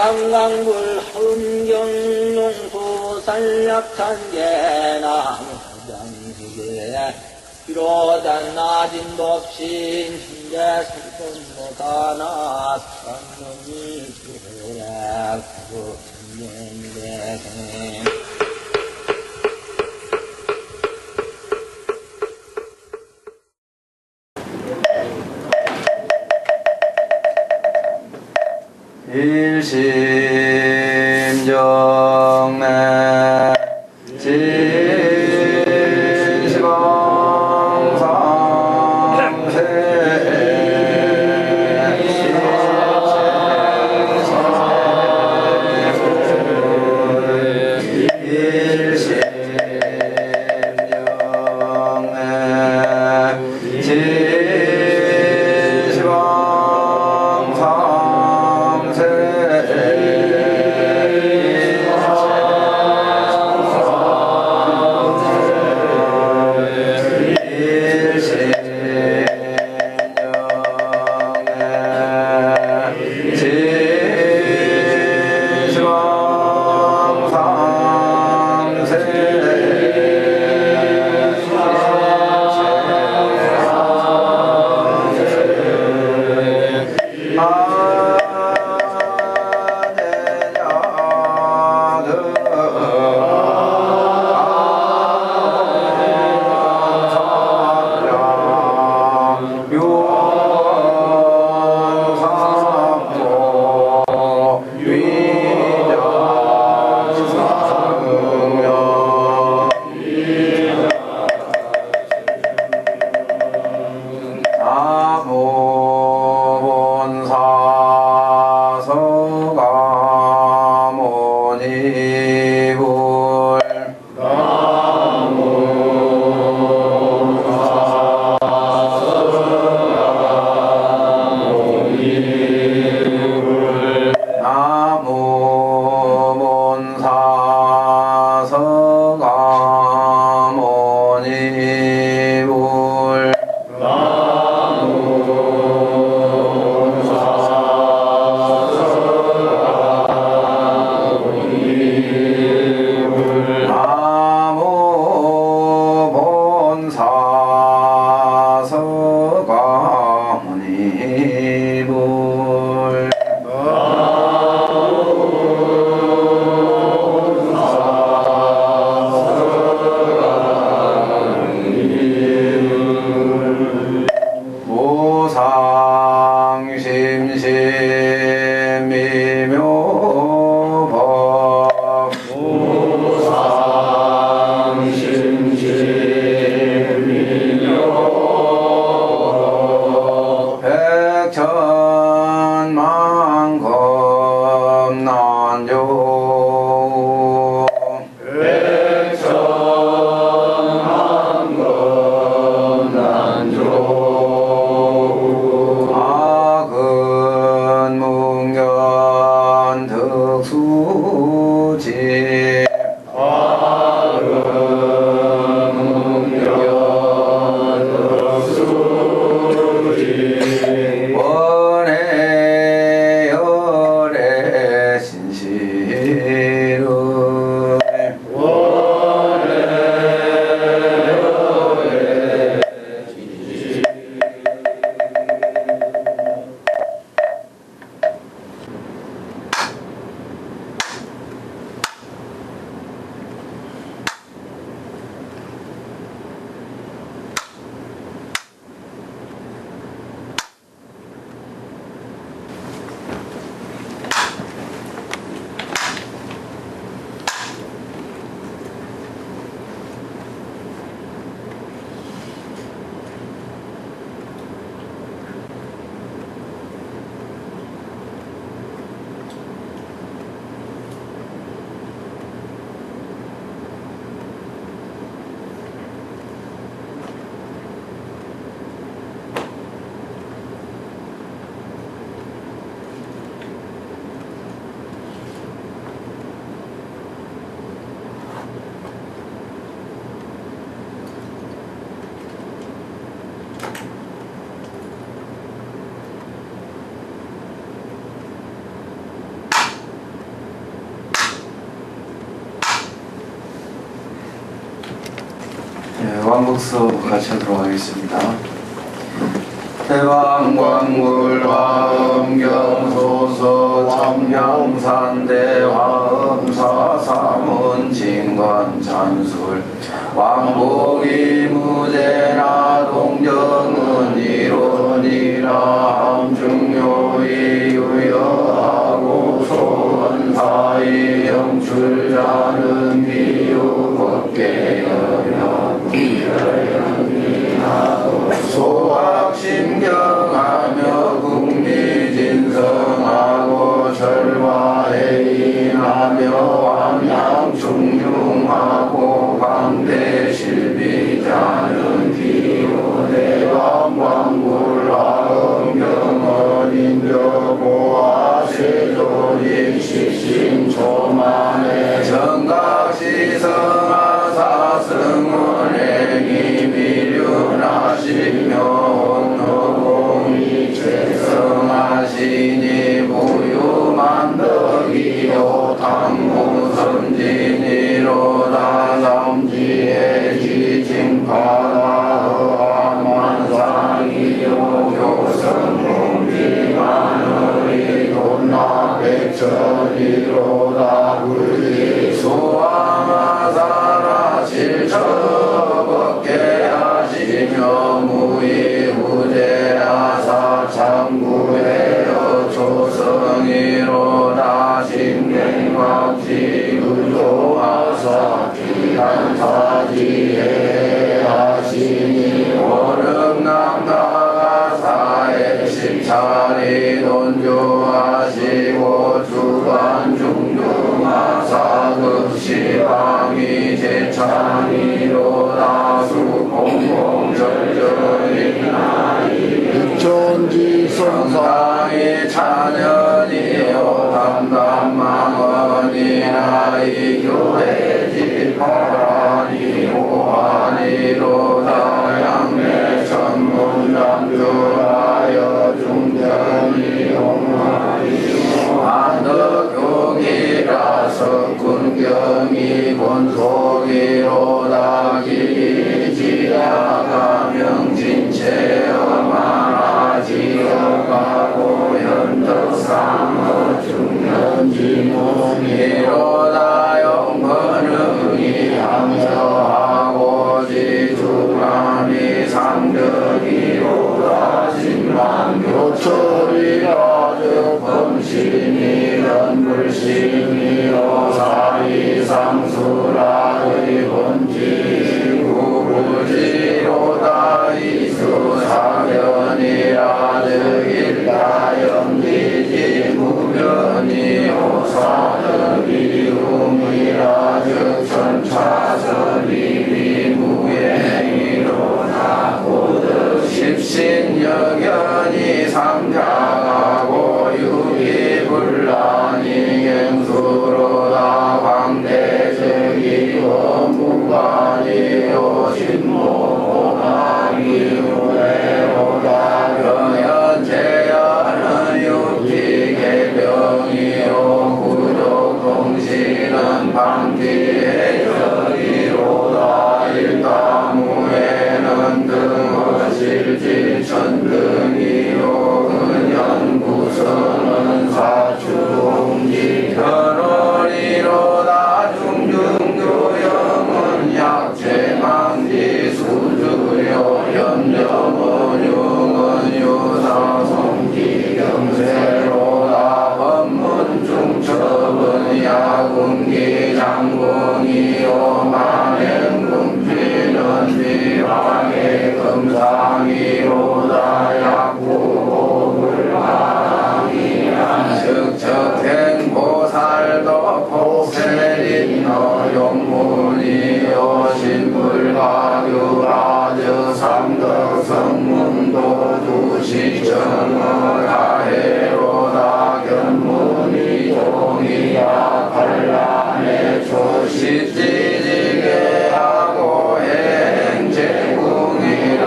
강강불 흥경용수 산약탄계나무 장시계 비로단 나진 법신 신제 설권보다나 산놈이 그래 구천년대생 일심정매 왕복수 같이 하도록 하겠습니다. 대왕광물화 음경소서 참명산대화 음사사문 진관 찬술 왕복이 무제나 동정은 이론이라 함중요이 유여하고 소원사이 영출자는 미유법계여여 소학심경하며 국리진성하고 절화해인하며 왕양중용하고 광대실비자는 기호대왕광불화음경어린저고와 세조익시신초만의 정각시성하사승원행이 미륜하시며 성하시니 무유만덕이요 당무선진이로다 삼지의 지징파다 만상이요 교성공지만의 돈나백천이로다 불리 소왕하사라 실처벗게 하시며 무이후제하사 참구해여 조성이로다 신경각지 의조하사 기간사지에 하시니 오름남나가사에 십차리 돈조하시고 주간중중하사 급시방이 제찬이로다 수공공절절이나이 육천지성상이 찬연이요 담담망언이나 이교회지파라니 오하니로다 양매천문장주하여 중견이 홍하이요 안덕교기라서 군경이 본속이로다 기지야가 명진체어만하지어가고 현덕상어 중년지문이로다 영번응이 항서하고 지주만이 상덕이로다 신만교철이라 즉범신이런 불신이요 사리상수라의 본지 구부지로다 이수사견이라 즉일다영기지 무변이요 사덕이움이라 즉 천차선이 무행이로다 고득 십신여견이 상장하고 유기불란이 갱수로다 광대적이고 무관이요 신모하기후회로다 경연제연은 육지개병이요 구족동시는 방지해적이로다 일다무에는 등어실지천등이요 근연구선은 사추동지 견월이로다 중중교영은 약체망지 수주요 염려원흉은 유사성지 경세로다 법문중첩은 야군기 장군이요 만행금피는 비왕의 금상이로다 약구보불마랑이란 즉적행보살도 복세린너 용문이요 신불가교라저 삼덕성문도 두시정어가해로다 견문이 종이야 반란의 초시지지게 하고 행제궁이라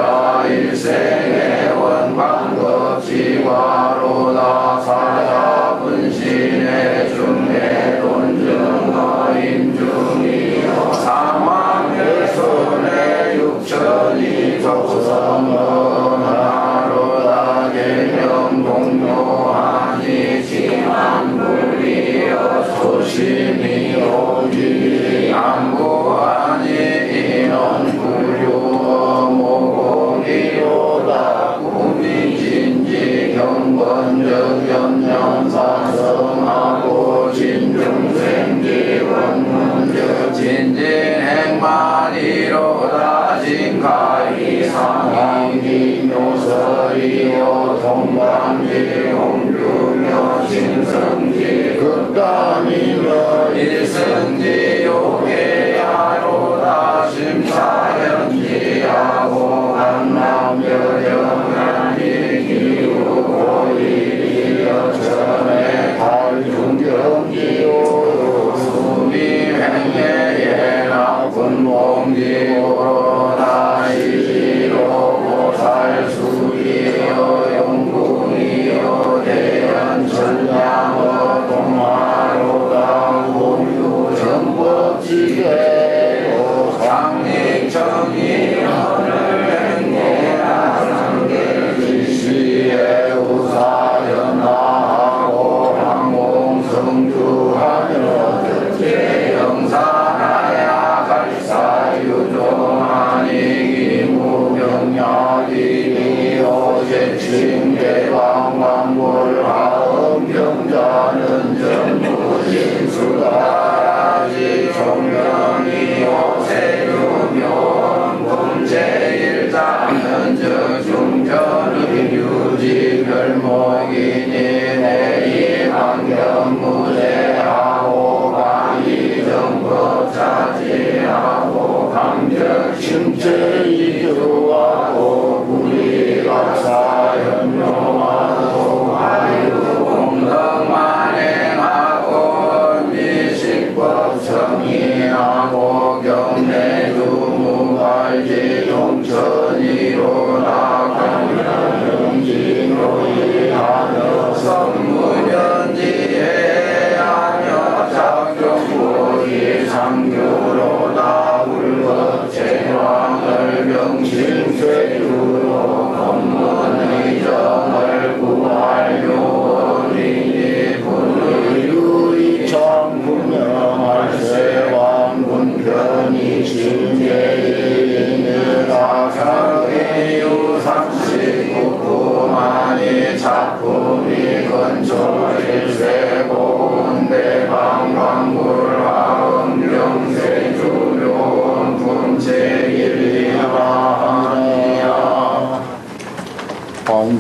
일생의 원방급지과로다 사자분신의 중에 돈증어 인중이요 사망의 손에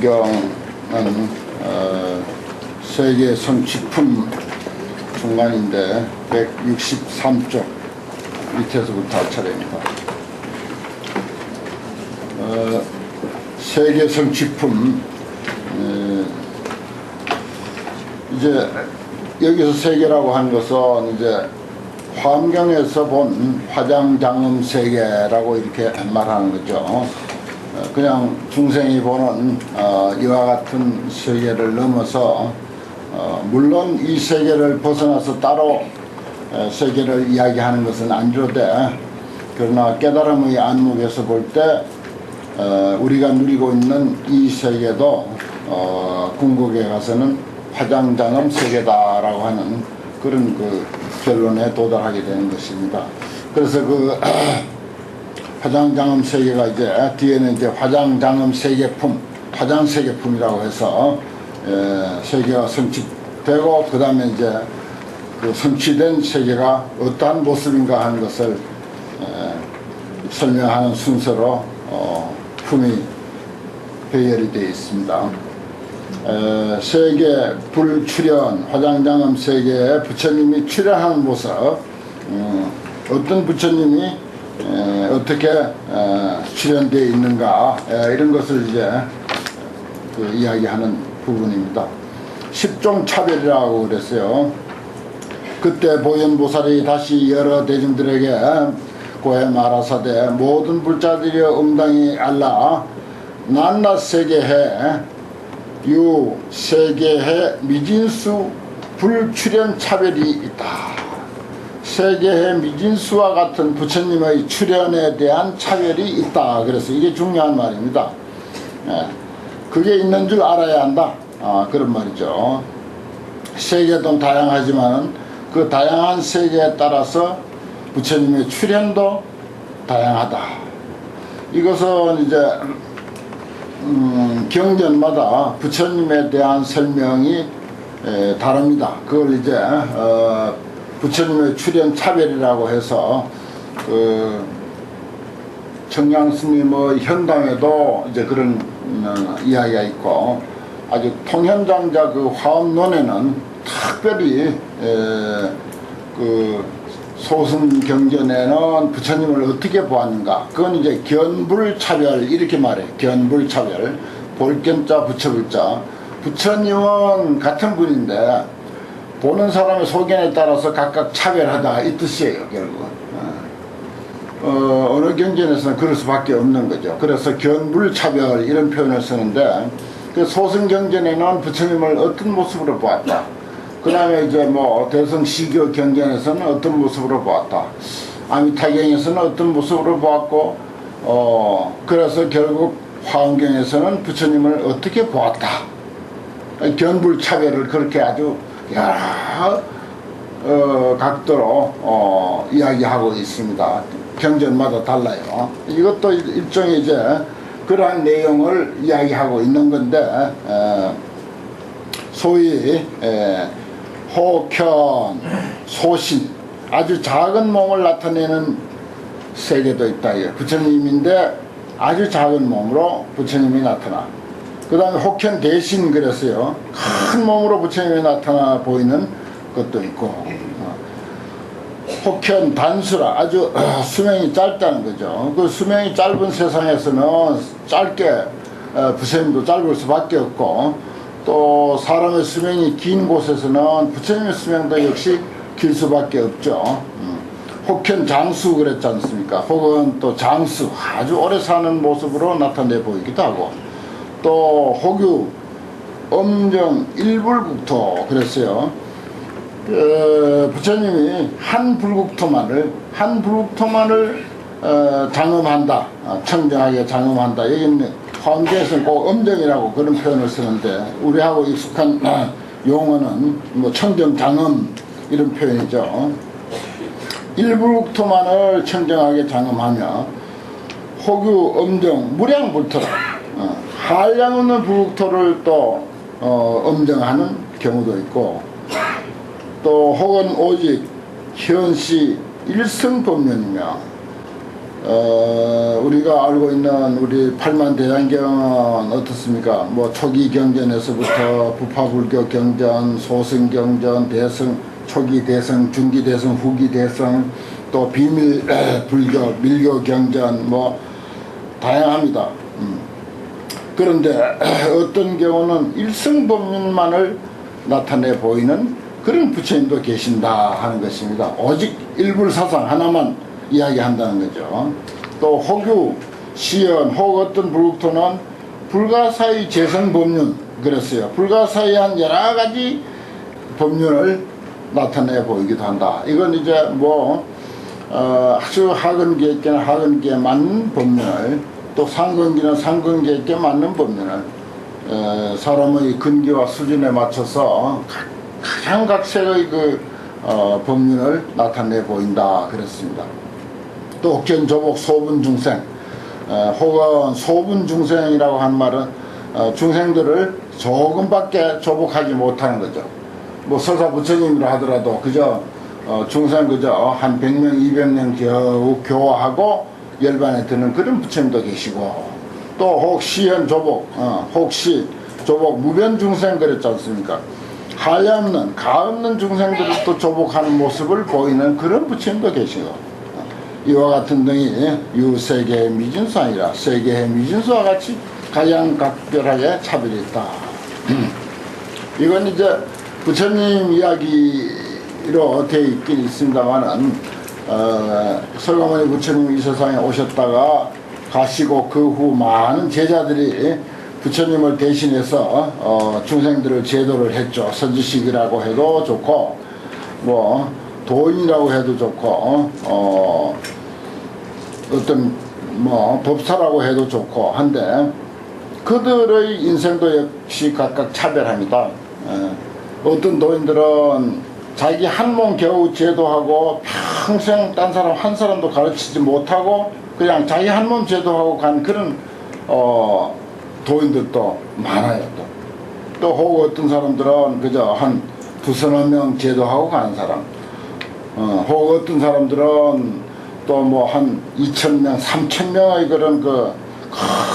화엄경은 세계 성취품 중간인데 163쪽 밑에서부터 할 차례입니다. 세계 성취품, 이제 여기서 세계라고 하는 것은 이제 화엄경에서 본 화장장엄 세계라고 이렇게 말하는 거죠. 그냥 중생이 보는 이와 같은 세계를 넘어서 물론 이 세계를 벗어나서 따로 세계를 이야기하는 것은 아니로되, 그러나 깨달음의 안목에서 볼 때 우리가 누리고 있는 이 세계도 궁극에 가서는 화장장엄 세계다라고 하는 그런 그 결론에 도달하게 되는 것입니다. 그래서 그 화장장엄 세계가 이제 뒤에는 이제 화장장엄 세계품, 화장세계품이라고 해서 세계가 성취되고, 그 다음에 이제 그 성취된 세계가 어떠한 모습인가 하는 것을 설명하는 순서로 품이 배열이 되어 있습니다. 세계 불출현, 화장장엄 세계에 부처님이 출현하는 모습, 어떤 부처님이 어떻게 출현되어 있는가, 이런 것을 이제 그 이야기하는 부분입니다. 십종 차별이라고 그랬어요. 그때 보현보살이 다시 여러 대중들에게 고해 말하사대, 모든 불자들이여 응당히 알라, 낱낱 세계해 유 세계해 미진수 불출현 차별이 있다. 세계해 미진수와 같은 부처님의 출현에 대한 차별이 있다. 그래서 이게 중요한 말입니다. 그게 있는 줄 알아야 한다. 그런 말이죠. 세계도 다양하지만 그 다양한 세계에 따라서 부처님의 출현도 다양하다. 이것은 이제 경전마다 부처님에 대한 설명이 다릅니다. 그걸 이제 부처님의 출현 차별이라고 해서 그 청량스님의 현담에도 이제 그런 이야기가 있고, 아주 통현장자 그 화엄론에는 특별히 그 소승경전에는 부처님을 어떻게 보았는가, 그건 이제 견불차별 이렇게 말해. 견불차별, 볼견자 부처불자. 부처님은 같은 분인데 보는 사람의 소견에 따라서 각각 차별하다 이 뜻이에요. 결국은 어느 경전에서는 그럴 수밖에 없는 거죠. 그래서 견불차별 이런 표현을 쓰는데, 그 소승경전에는 부처님을 어떤 모습으로 보았다, 그 다음에 이제 뭐 대성시교 경전에서는 어떤 모습으로 보았다, 아미타경에서는 어떤 모습으로 보았고, 그래서 결국 화엄경에서는 부처님을 어떻게 보았다, 견불차별을 그렇게 아주 여러 각도로 이야기하고 있습니다. 경전마다 달라요. 이것도 일종의 이제 그러한 내용을 이야기하고 있는 건데, 소위 호견, 소신, 아주 작은 몸을 나타내는 세계도 있다. 부처님인데 아주 작은 몸으로 부처님이 나타나. 그 다음에 혹현 대신 그랬어요. 큰 몸으로 부처님이 나타나 보이는 것도 있고, 혹현 단수라, 아주 수명이 짧다는 거죠. 그 수명이 짧은 세상에서는 짧게 부처님도 짧을 수밖에 없고, 또 사람의 수명이 긴 곳에서는 부처님의 수명도 역시 길 수밖에 없죠. 혹현 장수 그랬지 않습니까? 혹은 또 장수, 아주 오래 사는 모습으로 나타내 보이기도 하고, 또 혹유 엄정 일불국토 그랬어요. 부처님이 한 불국토만을 장엄한다, 청정하게 장엄한다. 여기는 화엄경에서는 꼭 엄정이라고 그런 표현을 쓰는데, 우리하고 익숙한 용어는 뭐 청정장엄 이런 표현이죠. 일불국토만을 청정하게 장엄하며, 혹유 엄정 무량불토라, 한량 없는 불국토를 또 엄정하는 경우도 있고, 또 혹은 오직 현시 일성법면이며, 우리가 알고 있는 우리 팔만대장경은 어떻습니까? 뭐 초기 경전에서부터 부파불교 경전, 소승 경전, 대승, 초기 대승, 중기 대승, 후기 대승, 또 비밀 불교, 밀교 경전 뭐 다양합니다. 그런데 어떤 경우는 일성법륜만을 나타내 보이는 그런 부처님도 계신다 하는 것입니다. 오직 일불사상 하나만 이야기한다는 거죠. 또 호규, 시연, 혹 어떤 불국토는 불가사의 재성법륜 그랬어요. 불가사의한 여러 가지 법륜을 나타내 보이기도 한다. 이건 이제 뭐 아주 하근계에게는 하근계에 맞는 법륜을, 또 상근기는 상근계에게 맞는 법륜을 사람의 근기와 수준에 맞춰서 각양각색의 법륜을 나타내 보인다 그랬습니다. 또 옥견조복 소분중생, 혹은 소분중생이라고 한 말은 중생들을 조금밖에 조복하지 못하는 거죠. 뭐 설사 부처님이라 하더라도 그저 중생 그저 한 100명 200명 겨우 교화하고 열반에 드는 그런 부처님도 계시고, 또 혹시현 조복, 혹시 조복 무변중생 그랬지 않습니까? 하염없는 가없는 중생들을 또 조복하는 모습을 보이는 그런 부처님도 계시고, 이와 같은 등이 유세계의 미진수아니라 세계의 미진수와 같이 가장 각별하게 차별이 있다. 이건 이제 부처님 이야기로 되어 있긴 있습니다만은 설가모니 부처님 이 세상에 오셨다가 가시고 그 후 많은 제자들이 부처님을 대신해서 중생들을 제도를 했죠. 선지식이라고 해도 좋고 뭐 도인이라고 해도 좋고 어떤 뭐 법사라고 해도 좋고 한데, 그들의 인생도 역시 각각 차별합니다. 어떤 도인들은 자기 한 몸 겨우 제도하고 평생 딴 사람 한 사람도 가르치지 못하고 그냥 자기 한 몸 제도하고 간 그런 도인들도 많아요. 또 혹 어떤 사람들은 그저 한 두서너 명 제도하고 가는 사람, 혹 어떤 사람들은 또 뭐 한 2,000명, 3,000명의 그런 그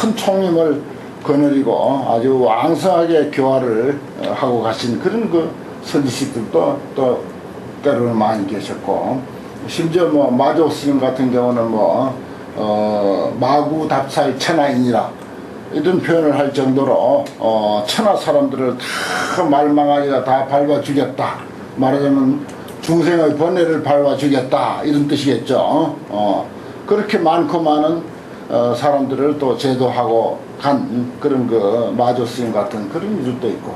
큰 총림을 거느리고 아주 왕성하게 교화를 하고 가신 그런 그 선지식들도 또 때로는 많이 계셨고, 심지어 뭐 마조 스님 같은 경우는 뭐 마구답사의 천하인이라 이런 표현을 할 정도로 천하 사람들을 다 말망하리가 다 밟아 주겠다, 말하자면 중생의 번뇌를 밟아 주겠다 이런 뜻이겠죠. 그렇게 많고 많은 사람들을 또 제도하고 간 그런 그 마조 스님 같은 그런 일도 있고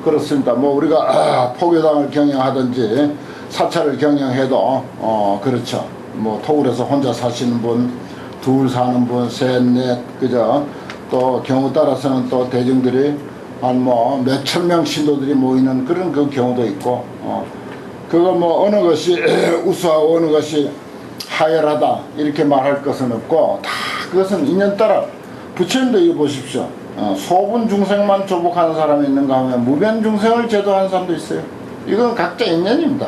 그렇습니다. 뭐 우리가 포교당을 경영하든지 사찰을 경영해도 그렇죠. 뭐 토굴에서 혼자 사시는 분, 둘 사는 분, 셋, 넷, 그죠. 또 경우 따라서는 또 대중들이 한 뭐 몇천 명 신도들이 모이는 그런 그 경우도 있고, 그거 뭐 어느 것이 우수하고 어느 것이 하열하다 이렇게 말할 것은 없고, 다 그것은 인연 따라. 부처님도 이거 보십시오. 소분 중생만 조복하는 사람이 있는가 하면 무변 중생을 제도하는 사람도 있어요. 이건 각자 인연입니다.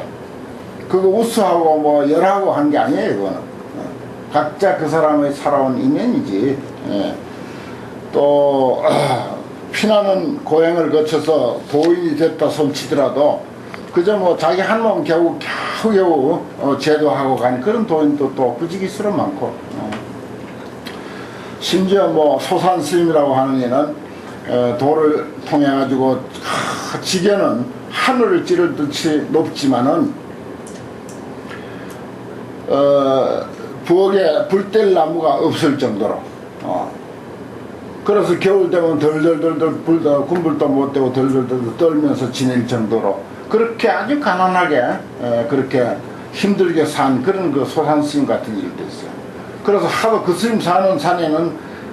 그거 우수하고 뭐 열하고 한 게 아니에요. 이거는 각자 그 사람의 살아온 인연이지. 또 피나는 고행을 거쳐서 도인이 됐다 손치더라도 그저 뭐 자기 한 몸 겨우 제도하고 간 그런 도인도 또 부지기수로 많고, 심지어 뭐 소산 스님이라고 하는 애는 도를 통해 가지고 지견은 하늘을 찌르듯이 높지만은 부엌에 불 뗄 나무가 없을 정도로, 그래서 겨울 되면 덜덜덜덜 불다 군불도 못 떼고 덜덜덜 떨면서 지낼 정도로 그렇게 아주 가난하게 그렇게 힘들게 산 그런 그 소산 스님 같은 일도 있어요. 그래서 하도 그 스님 사는 산에는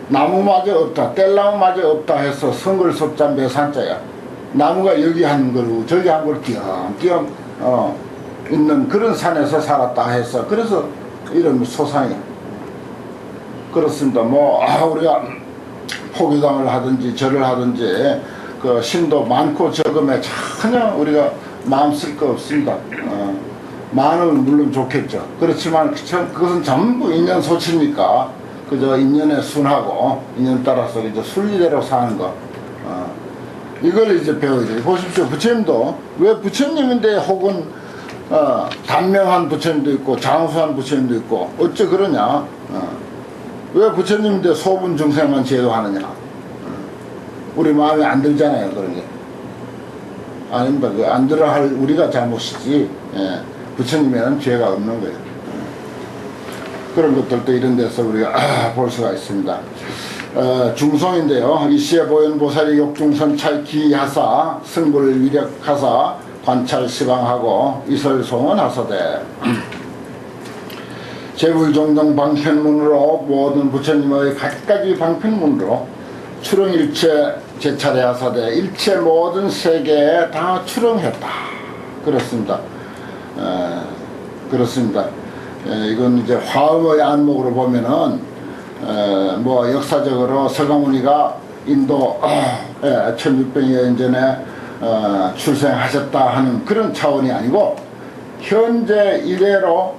나무마저 없다, 뗄나무마저 없다 해서 성글섭자 매산자야. 나무가 여기 한 그루 저기 한 그루 띄엄띄엄 있는 그런 산에서 살았다 해서 그래서 이런 소산이야. 그렇습니다. 뭐 우리가 포교당을 하든지 절을 하든지 그 신도 많고 적음에 전혀 우리가 마음 쓸 거 없습니다. 많으면 물론 좋겠죠. 그렇지만 그것은 전부 인연 소치니까 그저 인연에 순하고 인연 따라서 이제 순리대로 사는 거. 이걸 이제 배워야죠. 보십시오. 부처님도 왜 부처님인데 혹은 단명한 부처님도 있고 장수한 부처님도 있고 어째 그러냐? 왜 부처님인데 소분 중생만 제도하느냐? 우리 마음에 안 들잖아요, 그런 게. 아닙니다. 안 들어 할 우리가 잘못이지. 예. 부처님에는 죄가 없는 거예요. 그런 것들도 이런 데서 우리가 볼 수가 있습니다. 중성인데요. 이시에 보현보살이 욕중선 찰기하사 승불 위력하사 관찰 시방하고 이설송은 하사대 재불종동 방편문으로 모든 부처님의 갖가지 방편문으로 추릉일체 제차례 하사대 일체 모든 세계에 다 추릉했다. 그렇습니다. 그렇습니다. 이건 이제 화엄의 안목으로 보면은 뭐 역사적으로 서가모니가 인도 1600여 년 전에 출생하셨다 하는 그런 차원이 아니고 현재 이래로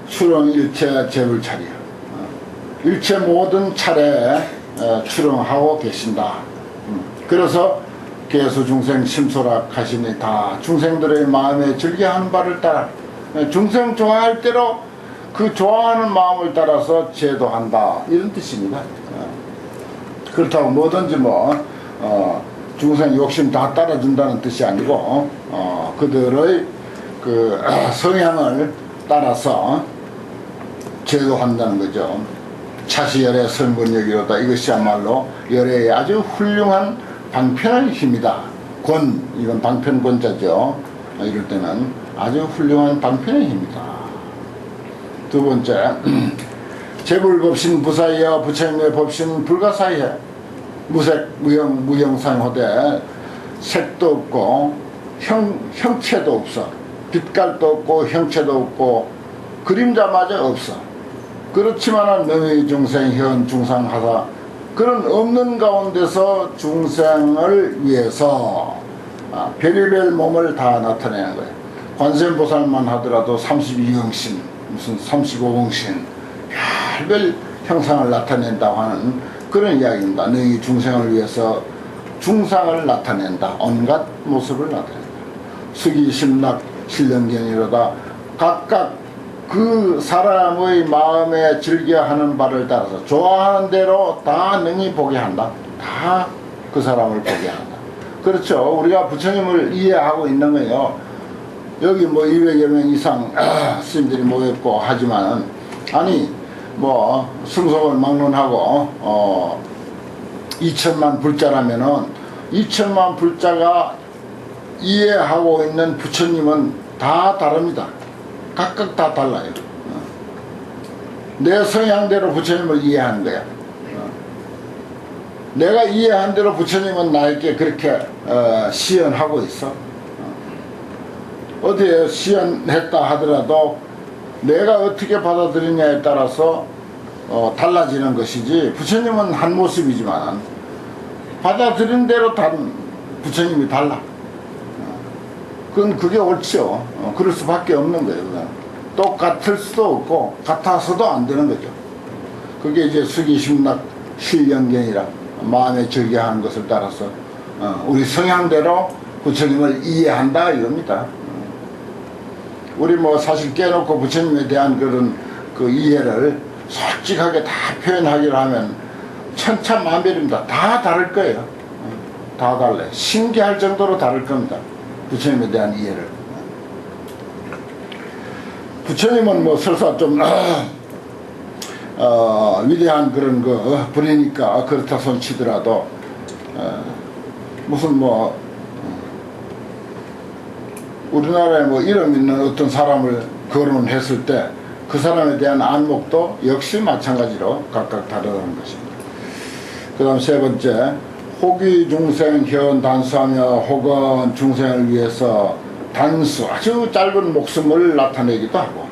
추릉일체 재불차례 일체 모든 차례에 추릉하고 계신다. 그래서 계수 중생 심소락 하시니 다 중생들의 마음에 즐겨하는 바를 따라 중생 좋아할 대로 그 좋아하는 마음을 따라서 제도한다 이런 뜻입니다. 그렇다고 뭐든지 중생 욕심 다 따라준다는 뜻이 아니고 그들의 그 성향을 따라서 제도한다는 거죠. 차시열의 선권력이로다. 이것이야말로 열애의 아주 훌륭한 방편의 힘이다. 권, 이건 방편권자죠. 이럴 때는 아주 훌륭한 방편의 힘이다. 두 번째, 재불법신 부사이여 부처님의 법신 불가사이에 무색, 무형, 무형상호대 색도 없고 형체도 없어. 빛깔도 없고 형체도 없고 그림자마저 없어. 그렇지만은 명의 중생 현 중상하사 그런 없는 가운데서 중생을 위해서 별의별 몸을 다 나타내는 거예요. 관세음보살만 하더라도 32형신 무슨 35형신 별별 형상을 나타낸다고 하는 그런 이야기입니다. 너희 중생을 위해서 중상을 나타낸다. 온갖 모습을 나타낸다. 수기심락 신령견이로다. 각각 그 사람의 마음에 즐겨하는 바를 따라서 좋아하는 대로 다 능히 보게 한다. 다 그 사람을 보게 한다. 그렇죠. 우리가 부처님을 이해하고 있는 거예요. 여기 200여 명 이상 스님들이 모였고 하지만 아니 승속을 막론하고 2천만 불자라면은 2천만 불자가 이해하고 있는 부처님은 다 다릅니다. 각각 다 달라요. 내 성향대로 부처님을 이해하는 거야. 내가 이해한 대로 부처님은 나에게 그렇게 시연하고 있어. 어디에 시연했다 하더라도 내가 어떻게 받아들이냐에 따라서 달라지는 것이지 부처님은 한 모습이지만 받아들인 대로 부처님이 달라. 그게 옳죠. 그럴 수밖에 없는 거예요. 똑같을 수도 없고 같아서도 안 되는 거죠. 그게 이제 수기심락 실령견이라 마음에 즐겨하는 것을 따라서 우리 성향대로 부처님을 이해한다 이겁니다. 우리 사실 깨놓고 부처님에 대한 그런 그 이해를 솔직하게 다 표현하기로 하면 천차만별입니다. 다 다를 거예요. 다 달라요. 신기할 정도로 다를 겁니다. 부처님에 대한 이해를. 부처님은 설사 좀 위대한 그런 분이니까 그렇다 손 치더라도 무슨 우리나라에 이름 있는 어떤 사람을 거론했을 때 그 사람에 대한 안목도 역시 마찬가지로 각각 다르다는 것입니다. 그 다음 세 번째, 혹이 중생 현 단수하며 혹은 중생을 위해서 아주 짧은 목숨을 나타내기도 하고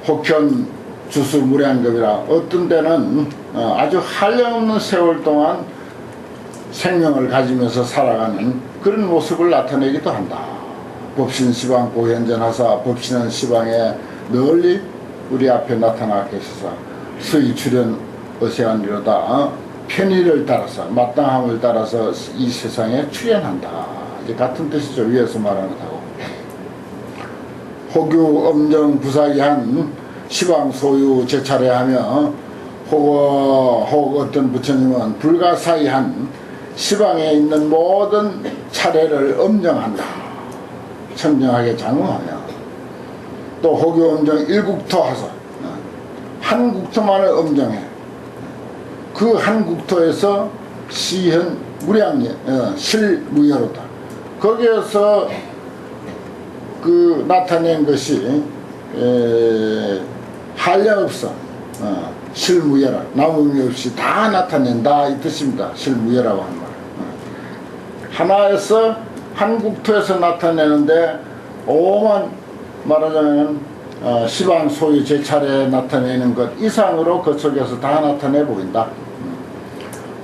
혹현 주수 무량겁이라 어떤 때는 아주 한량없는 세월 동안 생명을 가지면서 살아가는 그런 모습을 나타내기도 한다. 법신 시방 고현전하사 법신은 시방에 널리 우리 앞에 나타나 계셔서 수의 출현 어세한이로다 편의를 따라서 마땅함을 따라서 이 세상에 출현한다. 이제 같은 뜻이죠. 위에서 말하는 것하고. 호규 엄정 부사이한 시방 소유 제차례하며 혹 어떤 부처님은 불가사의한 시방에 있는 모든 차례를 엄정한다. 청정하게 장엄하며 또 호교 엄정 일국토 하사 한 국토만을 엄정해. 그 한 국토에서 시현 무량예 실무여로다. 거기에서 그 나타낸 것이 한량없어. 실무여라. 남음이 없이 다 나타낸다 이 뜻입니다. 실무여라고 하는 말. 하나에서 한 국토에서 나타내는데 오만 말하자면 시방 소유 제 차례에 나타내는 것 이상으로 그 속에서 다 나타내 보인다.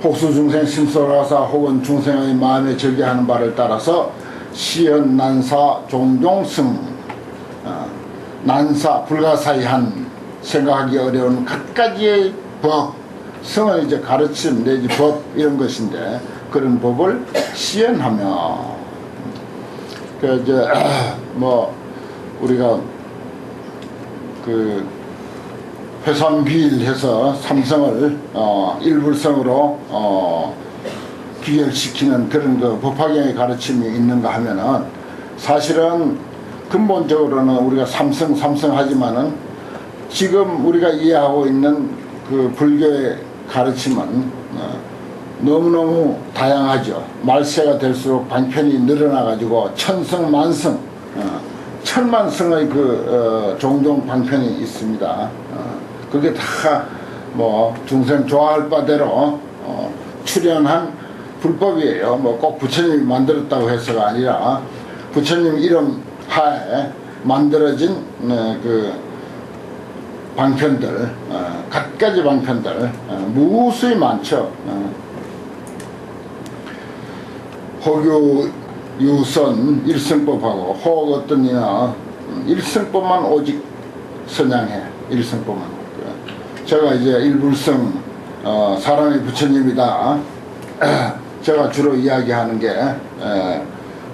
혹수 중생 심소라사 혹은 중생의 마음에 절개하는 바를 따라서 시연 난사 종종승 난사 불가사의한 생각하기 어려운 갖가지의 법 성은 이제 가르침 내지 법 이런 것인데 그런 법을 시연하며 그 이제 뭐 우리가 그 회삼귀일해서 삼성을 일불성으로 귀결시키는 그런 그 법화경의 가르침이 있는가 하면은 사실은 근본적으로는 우리가 삼성 하지만은 지금 우리가 이해하고 있는 그 불교의 가르침은 너무너무 다양하죠. 말세가 될수록 방편이 늘어나가지고 천성 만성 천만성의 그 종종 방편이 있습니다. 그게 다 뭐 중생 좋아할 바대로 출현한 불법이에요. 뭐 꼭 부처님이 만들었다고 해서가 아니라 부처님 이름 하에 만들어진 그 방편들 갖가지 방편들 무수히 많죠. 호교 유선 일승법하고 혹 어떤 이나 일승법만 오직 선양해. 일승법만. 제가 이제 일불성 사람이 부처님이다. 제가 주로 이야기하는 게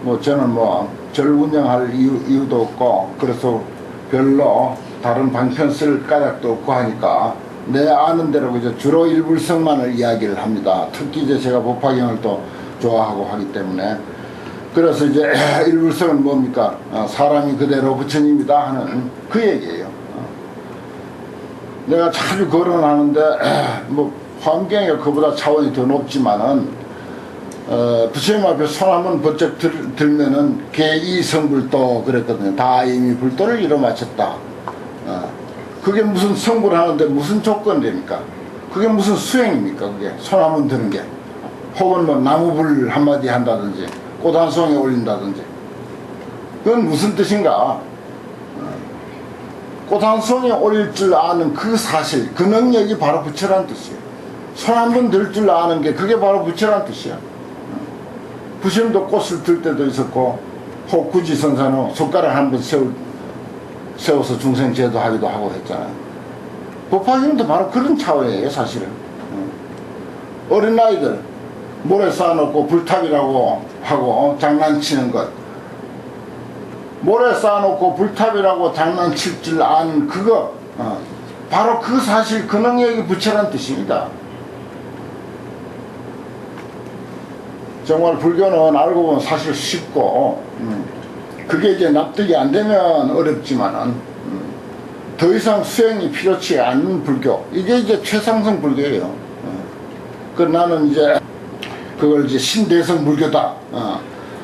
뭐 저는 뭐 절 운영할 이유도 없고 그래서 별로 다른 방편 쓸 까닭도 없고 하니까 내 아는 대로 이제 주로 일불성만을 이야기를 합니다. 특히 이제 제가 법화경을 또 좋아하고 하기 때문에 그래서 이제 일불성은 뭡니까? 사람이 그대로 부처님이다 하는 그 얘기예요. 내가 자주 거론하는데 뭐 환경이 그보다 차원이 더 높지만은 부처님 앞에 손 한번 번쩍 들면은 개이성불도 그랬거든요. 다 이미 불도를 이뤄마쳤다. 그게 무슨 성불 하는데 무슨 조건입니까? 그게 무슨 수행입니까? 그게 손 한번 드는 게 혹은 뭐 나무불 한마디 한다든지 꽃 한 송이 올린다든지 그건 무슨 뜻인가? 꽃 한 송이 올릴 줄 아는 그 사실 그 능력이 바로 부처란 뜻이에요. 손 한 번 들 줄 아는 게 그게 바로 부처란 뜻이야. 부처님도 꽃을 들 때도 있었고 혹 구지선사는 손가락 한 번 세워서 중생 제도하기도 하고 했잖아요. 법화경도 바로 그런 차원이에요. 사실은 어린아이들 모래 쌓아놓고 불탑이라고 하고 장난치는 것 모래 쌓아놓고 불탑이라고 장난칠 줄 아는 그거 바로 그 사실 그 능력이 부처란 뜻입니다. 정말 불교는 알고 보면 사실 쉽고 그게 이제 납득이 안 되면 어렵지만은 더 이상 수행이 필요치 않는 불교 이게 이제 최상승 불교예요. 그 나는 이제 그걸 이제 신대성 불교다.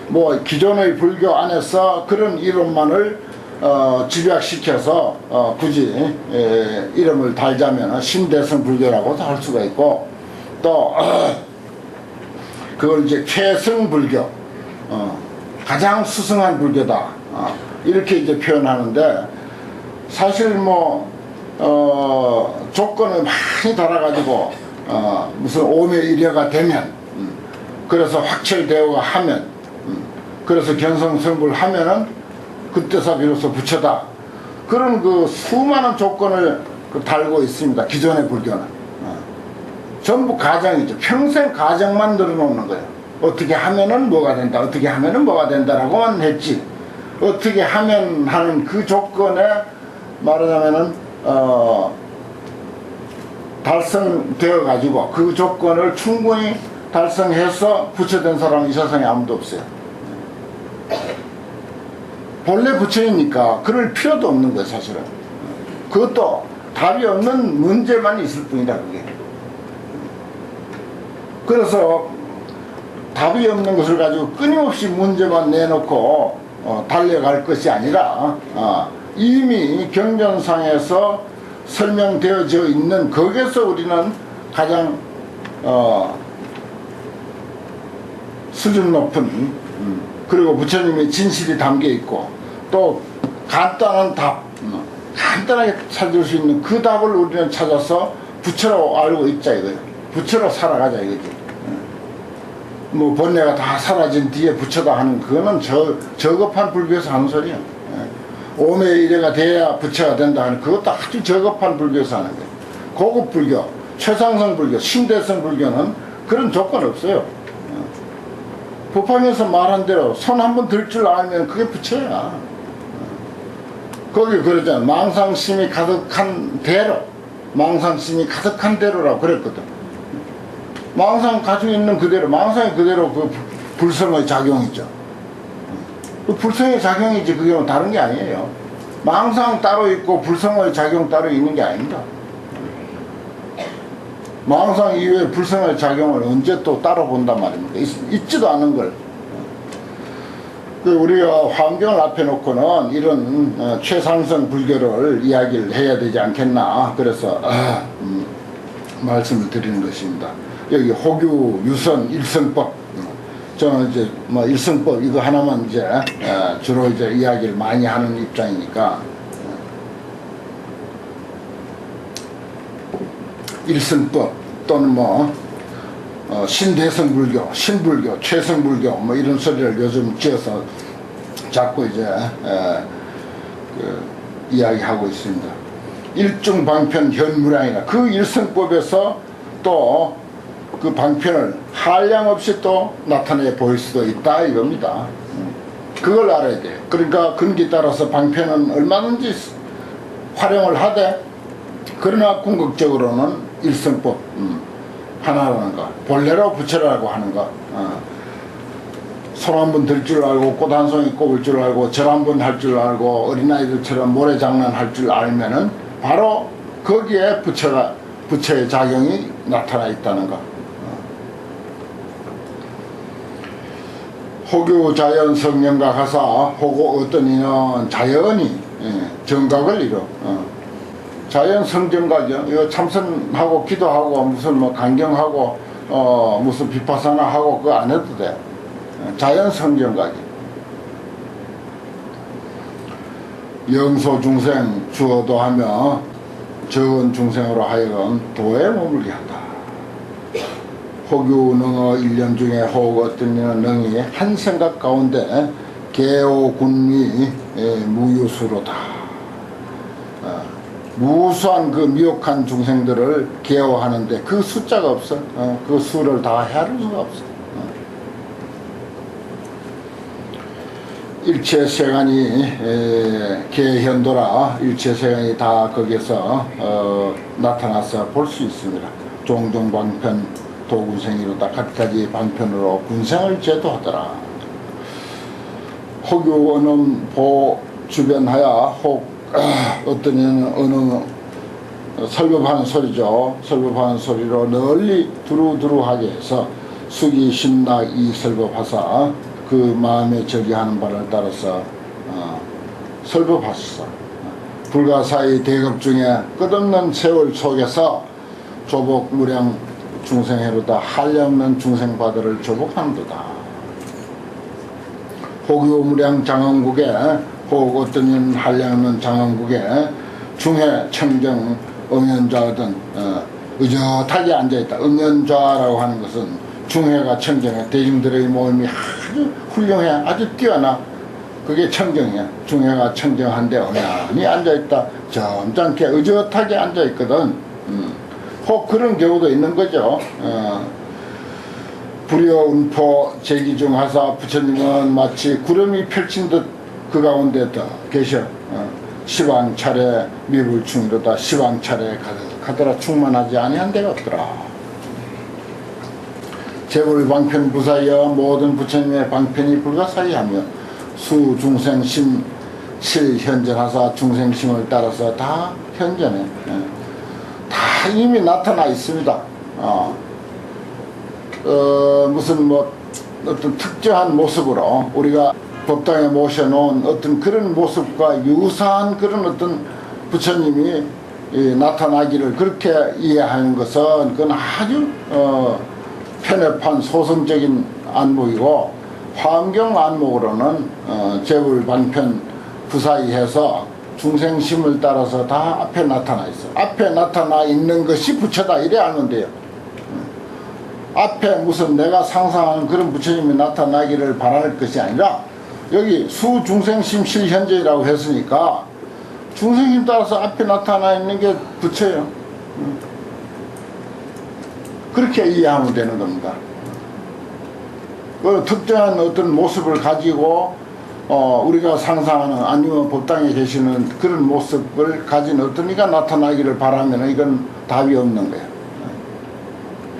뭐 기존의 불교 안에서 그런 이론만을 집약시켜서 굳이 이름을 달자면 신대성 불교라고도 할 수가 있고 또 그걸 이제 최승 불교 가장 수승한 불교다. 이렇게 이제 표현하는데 사실 뭐 조건을 많이 달아가지고 무슨 오매일여가 되면 그래서 확철대오가 하면 그래서 견성성불 하면은 그때서 비로소 부처다. 그런 그 수많은 조건을 달고 있습니다. 기존의 불교는. 전부 가정이죠. 평생 가정만 늘어놓는 거예요. 어떻게 하면은 뭐가 된다. 어떻게 하면은 뭐가 된다라고만 했지. 어떻게 하면 하는 그 조건에 말하자면은 달성되어 가지고 그 조건을 충분히 달성해서 부처된 사람은 이 세상에 아무도 없어요. 본래 부처이니까 그럴 필요도 없는 거예요, 사실은. 그것도 답이 없는 문제만 있을 뿐이다, 그게. 그래서 답이 없는 것을 가지고 끊임없이 문제만 내놓고 달려갈 것이 아니라 이미 경전상에서 설명되어져 있는 거기에서 우리는 가장 수준 높은 그리고 부처님의 진실이 담겨 있고 또 간단한 답, 간단하게 찾을 수 있는 그 답을 우리는 찾아서 부처로 알고 있자 이거예요. 부처로 살아가자 이거지. 뭐 본래가 다 사라진 뒤에 부처다 하는 그거는 저급한 불교에서 하는 소리야. 오매 이래가 돼야 부처가 된다 하는 그것도 아주 저급한 불교에서 하는 거예요. 고급 불교, 최상승 불교, 신대성 불교는 그런 조건 없어요. 법화에서 말한 대로 손 한번 들 줄 알면 그게 부처야. 거기 그러잖아. 망상심이 가득한 대로, 망상심이 가득한 대로라고 그랬거든. 망상 가지고 있는 그대로, 망상이 그대로 그 불성의 작용이죠. 그 불성의 작용이지 그게 다른 게 아니에요. 망상 따로 있고 불성의 작용 따로 있는 게 아닙니다. 망상 이외에 불성의 작용을 언제 또 따로 본단 말입니까? 있지도 않은 걸. 우리가 환경을 앞에 놓고는 이런 최상승 불교를 이야기를 해야 되지 않겠나. 그래서 말씀을 드리는 것입니다. 여기 호규, 유선, 일성법. 저는 이제 뭐 일성법 이거 하나만 이제 주로 이제 이야기를 많이 하는 입장이니까 일성법 또는 뭐 신대성불교, 신불교, 최성불교 뭐 이런 소리를 요즘 지어서 자꾸 이제 이야기하고 있습니다. 일중방편 현무량이라 그 일성법에서 또 그 방편을 한량없이 또 나타내 보일 수도 있다 이겁니다. 그걸 알아야 돼요. 그러니까 근기에 따라서 방편은 얼마든지 활용을 하되 그러나 궁극적으로는 일성법 하나라는 거, 본래로 부처라고 하는 거. 손 한 번 들 줄 알고 꽃 한 송이 꼽을 줄 알고 절 한 번 할 줄 알고 어린아이들처럼 모래장난 할 줄 알면은 바로 거기에 부처의 작용이 나타나 있다는 거. 호교 자연 성령과 가사 호고 어떤 이는 자연이 정각을 이뤄. 자연 성정각이요. 이거 참선하고 기도하고 무슨 뭐 강경하고 무슨 비파사나 하고 그거 안 해도 돼. 자연 성정각이. 영소 중생 주어도 하며 적은 중생으로 하여금 도에 머물게 한다. 호규 능어 1년 중에 호구 어떤 이는 능이 한 생각 가운데 개오군미 무유수로다. 무수한 그 미혹한 중생들을 개호하는데 그 숫자가 없어. 그 수를 다 헤아릴 수가 없어. 일체세간이 개현도라 일체세간이 다 거기에서 나타나서 볼 수 있습니다. 종종 방편 도군생이로다 갖가지 방편으로 군생을 제도하더라. 호규 언음 보 주변하여 혹 어떤 이는 어느 설법하는 소리죠. 설법하는 소리로 널리 두루두루하게 해서 수기 신락 이 설법하사 그 마음에 저기하는 바를 따라서 설법하셨어. 불가사의 대급 중에 끝없는 세월 속에서 조복무량 중생해로다 한량없는 중생바들을 조복하는도다. 호교무량 장엄국에 혹 어떤 이는 한량없는 장엄국에 중해 청정 응연좌든 의젓하게 앉아있다. 응연좌라고 하는 것은 중해가 청정해. 대중들의 모임이 아주 훌륭해. 아주 뛰어나. 그게 청정이야. 중해가 청정한데 어연히 앉아있다. 점잖게 의젓하게 앉아있거든. 혹 그런 경우도 있는 거죠. 불여운포 제기중하사 부처님은 마치 구름이 펼친 듯 그 가운데 계셔. 시방차례 미불충이로다. 시방차례 가더라 충만하지 아니한 데가 없더라. 재불방편 부사여 모든 부처님의 방편이 불가사의하며 수중생심 실현전하사 중생심을 따라서 다 현전해. 다 이미 나타나 있습니다. 무슨 뭐 어떤 특정한 모습으로 우리가 법당에 모셔놓은 어떤 그런 모습과 유사한 그런 어떤 부처님이 나타나기를 그렇게 이해하는 것은 그건 아주 편협한 소성적인 안목이고, 화엄경 안목으로는 재불방편 부사이해서 중생심을 따라서 다 앞에 나타나 있어. 앞에 나타나 있는 것이 부처다 이래 알면 돼요. 앞에 무슨 내가 상상하는 그런 부처님이 나타나기를 바랄 것이 아니라 여기 수중생심 실현재라고 했으니까 중생심 따라서 앞에 나타나 있는 게 부처예요. 그렇게 이해하면 되는 겁니다. 그 특정한 어떤 모습을 가지고 우리가 상상하는 아니면 법당에 계시는 그런 모습을 가진 어떤 이가 나타나기를 바라면 이건 답이 없는 거예요.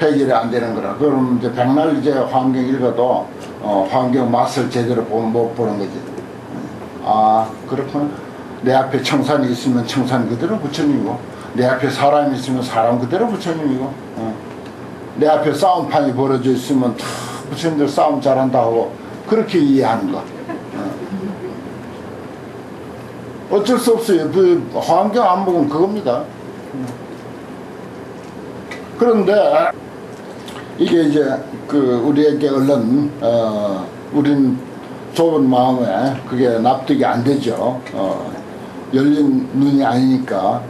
해결이 안 되는 거라. 그럼 이제 백날 이제 화엄경 읽어도 화엄경 맛을 제대로 못 보는 거지. 아, 그렇구나. 내 앞에 청산이 있으면 청산 그대로 부처님이고, 내 앞에 사람이 있으면 사람 그대로 부처님이고, 내 앞에 싸움판이 벌어져 있으면 다 부처님들 싸움 잘한다 하고 그렇게 이해하는 거. 어쩔 수 없어요. 그 화엄경 안목은 그겁니다. 그런데 이게 이제 그 우리에게 얼른 우린 좁은 마음에 그게 납득이 안 되죠. 열린 눈이 아니니까.